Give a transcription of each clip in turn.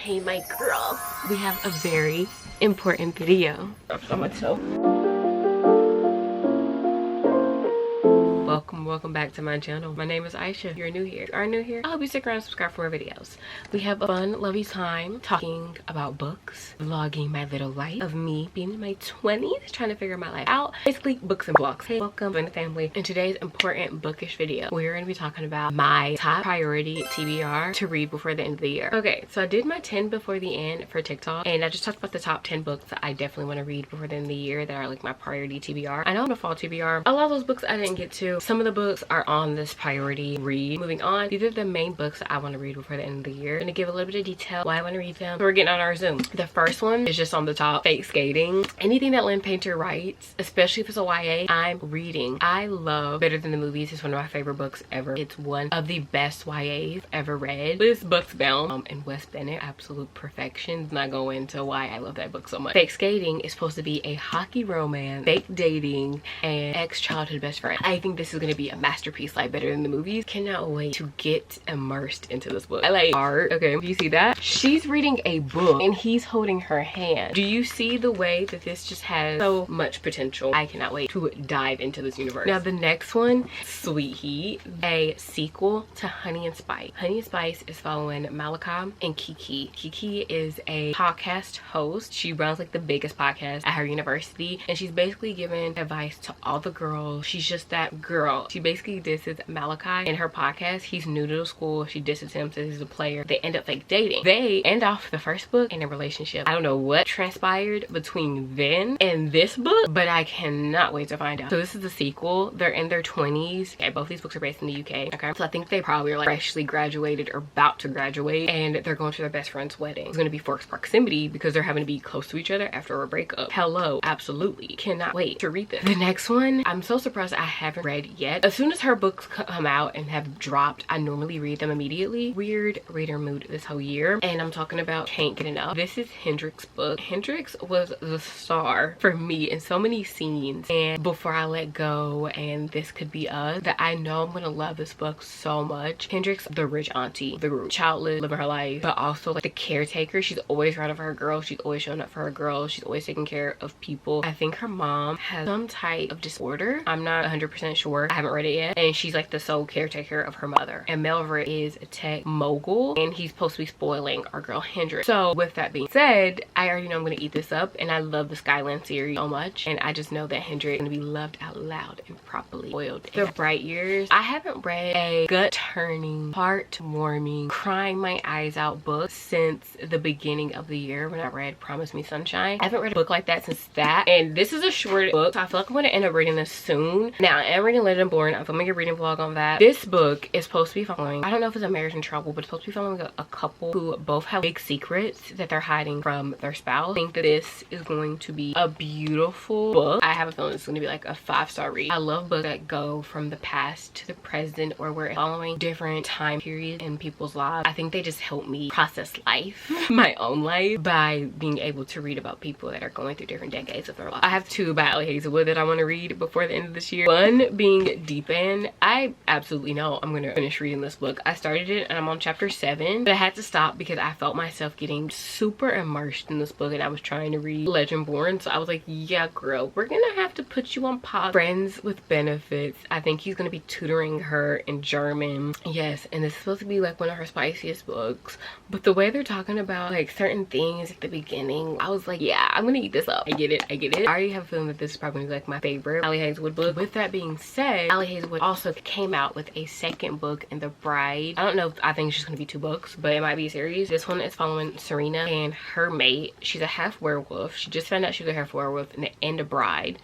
Hey my girl, we have a very important video. On my toe. Welcome back to my channel. My name is Isha. If you're new here, I hope you stick around and subscribe for more videos. We have a fun, lovely time talking about books, vlogging my little life of me being in my 20s, trying to figure my life out. Basically, books and vlogs. Hey, welcome to the family. In today's important bookish video, we're going to be talking about my top priority TBR to read before the end of the year. Okay, so I did my 10 before the end for TikTok, and I just talked about the top 10 books that I definitely want to read before the end of the year that are like my priority TBR. I know in the fall TBR, a lot of those books I didn't get to. Some of the books are on this priority read. Moving on, these are the main books that I want to read before the end of the year. I'm gonna give a little bit of detail why I want to read them. So we're getting on our Zoom. The first one is just on the top, Fake Skating. Anything that Lynn Painter writes, especially if it's a YA, I'm reading. I love Better Than the Movies. It's one of my favorite books ever. It's one of the best YAs ever read. Liz Buxbaum and Wes Bennett, absolute perfection. Not go into why I love that book so much. Fake Skating is supposed to be a hockey romance, fake dating, and ex-childhood best friend. I think this is gonna be a masterpiece like Better Than the Movies. Cannot wait to get immersed into this book. I like art. Okay, do you see that? She's reading a book and he's holding her hand. Do you see the way that this just has so much potential? I cannot wait to dive into this universe. Now the next one, Sweet Heat, a sequel to Honey and Spice. Honey and Spice is following Malika and Kiki. Kiki is a podcast host. She runs like the biggest podcast at her university, and she's basically giving advice to all the girls. She's just that girl. She basically disses Malachi in her podcast. He's new to the school. She disses him, says he's a player. They end up like dating. They end off the first book in a relationship. I don't know what transpired between then and this book, but I cannot wait to find out. So this is the sequel. They're in their 20s. Okay, both these books are based in the UK. Okay, so I think they probably are like freshly graduated or about to graduate, and they're going to their best friend's wedding. It's going to be forced proximity because they're having to be close to each other after a breakup. Hello, absolutely. Cannot wait to read this. The next one, I'm so surprised I haven't read yet. As soon as her books come out and have dropped, I normally read them immediately. Weird reader mood this whole year, and I'm talking about Can't Get Enough. This is Hendrix' book. Hendrix was the star for me in so many scenes, and Before I Let Go and This Could Be Us, that I know I'm gonna love this book so much. Hendrix, the rich auntie, the group, childless, living her life, but also like the caretaker. She's always right for her girls. She's always showing up for her girls. She's always taking care of people. I think her mom has some type of disorder. I'm not 100% sure. I haven't read it yet. And she's like the sole caretaker of her mother. And Melvert is a tech mogul, and he's supposed to be spoiling our girl Hendrix. So with that being said, I already know I'm gonna eat this up, and I love the Skyland series so much, and I just know that Hendrix is gonna be loved out loud and properly spoiled. The Bright Years, I haven't read a gut-turning, heart-warming, crying my eyes out book since the beginning of the year when I read Promise Me Sunshine. I haven't read a book like that since that, and this is a short book, so I feel like I'm gonna end up reading this soon. Now I am reading Let It Born. I'm filming a reading vlog on that. This book is supposed to be following, I don't know if it's a marriage in trouble, but it's supposed to be following a couple who both have big secrets that they're hiding from their spouse. I think that this is going to be a beautiful book. I have a feeling it's going to be like a 5-star read. I love books that go from the past to the present, or we're following different time periods in people's lives. I think they just help me process life, my own life, by being able to read about people that are going through different decades of their life. I have 2 by Ali Hazelwood that I want to read before the end of this year. One being Deep End. I absolutely know I'm gonna finish reading this book. I started it and I'm on chapter 7, but I had to stop because I felt myself getting super immersed in this book, and I was trying to read Legendborn, so I was like, yeah girl, we're gonna have to put you on pause. Friends with Benefits, I think he's gonna be tutoring her in German. Yes, and this is supposed to be like one of her spiciest books, but the way they're talking about like certain things at the beginning, I was like, yeah, I'm gonna eat this up. I get it. I already have a feeling that this is probably like my favorite Ali Hazelwood book. With that being said, Ali Hazelwood also came out with a second book in The Bride. I don't know if I think it's just gonna be 2 books, but it might be a series. This one is following Serena and her mate. She's a half werewolf. She just found out she was a half werewolf in The Bride.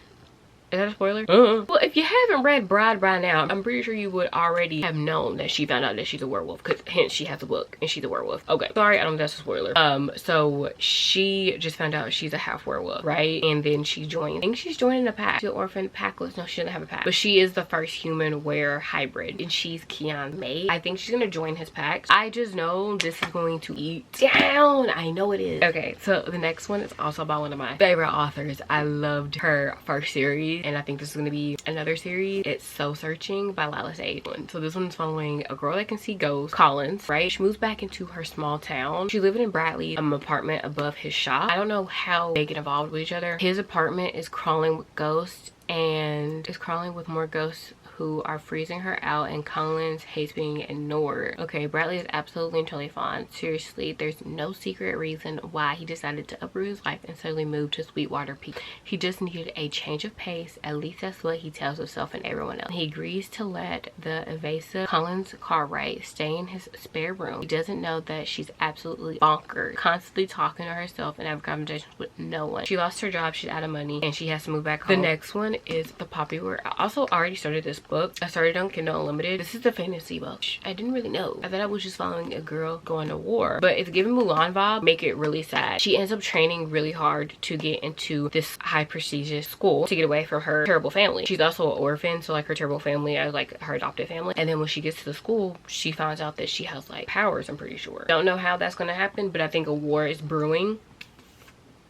Is that a spoiler? Well, if you haven't read Bride by now, I'm pretty sure you would already have known that she found out that she's a werewolf, because hence she has a book and she's a werewolf. Okay, sorry, I don't think that's a spoiler. So she just found out she's a half werewolf, right? And then she joined, I think she's joining a pack. She's an orphan packless. No, she doesn't have a pack, but she is the first human were hybrid, and she's Keon's mate. I think she's gonna join his pack. I just know this is going to eat down. I know it is. Okay, so the next one is also by one of my favorite authors. I loved her first series. series, and I think this is going to be another series. It's Soul Searching by Lila Sage. So this one's following a girl that can see ghosts, Collins, right? She moves back into her small town. She lived in Bradley's apartment above his shop. I don't know how they get involved with each other. His apartment is crawling with ghosts and is crawling with more ghosts who are freezing her out, and Collins hates being ignored. Okay, Bradley is absolutely and totally fine. Seriously, there's no secret reason why he decided to uproot his life and suddenly move to Sweetwater Peak. He just needed a change of pace. At least that's what he tells himself and everyone else. He agrees to let the evasive Collins Cartwright stay in his spare room. He doesn't know that she's absolutely bonkers, constantly talking to herself and having conversations with no one. She lost her job, she's out of money, and she has to move back home. The next one is The Popular. I also already started this book. I started on Kindle Unlimited. This is the fantasy book. I didn't really know. I thought I was just following a girl going to war, but it's giving Mulan vibe. Make it really sad. She ends up training really hard to get into this high prestigious school to get away from her terrible family. She's also an orphan, so like her terrible family are like her adopted family. And then when she gets to the school, she finds out that she has like powers, I'm pretty sure. Don't know how that's gonna happen, but I think a war is brewing.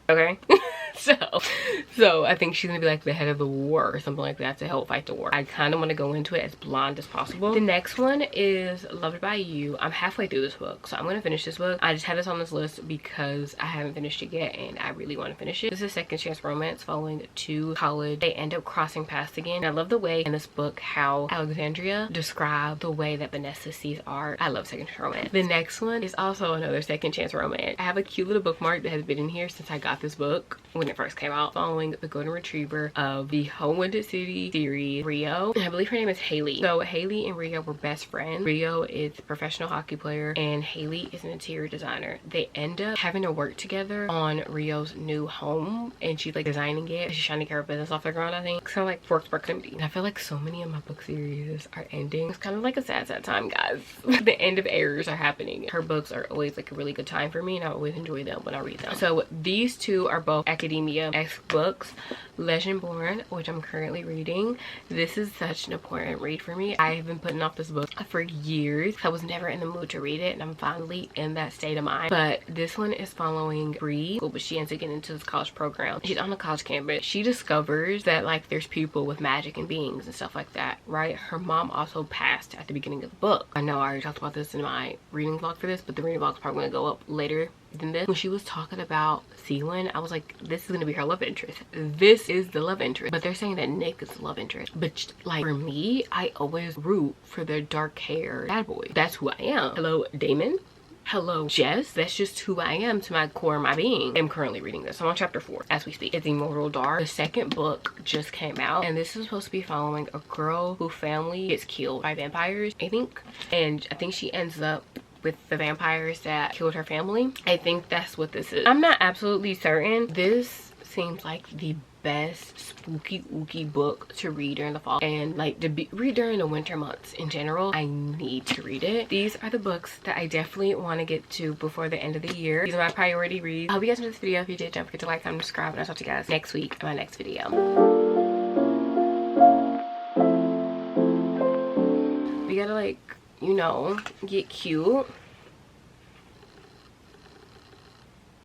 Okay. so I think she's gonna be like the head of the war or something like that to help fight the war. I kind of want to go into it as blonde as possible. The next one is Loved by You. I'm halfway through this book, so I'm gonna finish this book. I just have this on this list because I haven't finished it yet and I really want to finish it. This is a second chance romance following two college. They end up crossing paths again. I love the way in this book how Alexandria described the way that Vanessa sees art. I love second chance romance. The next one is also another second chance romance. I have a cute little bookmark that has been in here since I got this book when it first came out, following the golden retriever of the Home Winter City series, Rio. And I believe her name is Haley. So Haley and Rio were best friends. Rio is a professional hockey player and Haley is an interior designer. They end up having to work together on Rio's new home, and she's like designing it. She's trying to get her business off the ground, I think. It's kind of like Forks Proximity. And I feel like so many of my book series are ending. It's kind of like a sad time, guys. The end of eras are happening. Her books are always like a really good time for me, and I always enjoy them when I read them. So these two are both academia-esque books. Legendborn, which I'm currently reading. This is such an important read for me. I have been putting off this book for years. I was never in the mood to read it, and I'm finally in that state of mind. But this one is following Bree, but she ends up getting into this college program. She's on a college campus. She discovers that like there's people with magic and beings and stuff like that, right? Her mom also passed at the beginning of the book. I know I already talked about this in my reading vlog for this, but the reading vlog is probably going to go up later than this. When she was talking about Seelin, I was like, this is gonna be her love interest. This is the love interest. But they're saying that Nick is the love interest. But like for me, I always root for the dark hair bad boy. That's who I am. Hello, Damon. Hello, Jess. That's just who I am to my core, my being. I'm currently reading this. I'm on chapter 4 as we speak. It's Immortal Dark. The second book just came out, and this is supposed to be following a girl whose family gets killed by vampires, I think. And I think she ends up with the vampires that killed her family. I think that's what this is. I'm not absolutely certain. This seems like the best spooky ooky book to read during the fall, and like to read during the winter months in general. I need to read it. These are the books that I definitely want to get to before the end of the year. These are my priority reads. I hope you guys enjoyed this video. If you did, don't forget to like, comment, subscribe, and I'll talk to you guys next week in my next video. We gotta like, you know, get cute.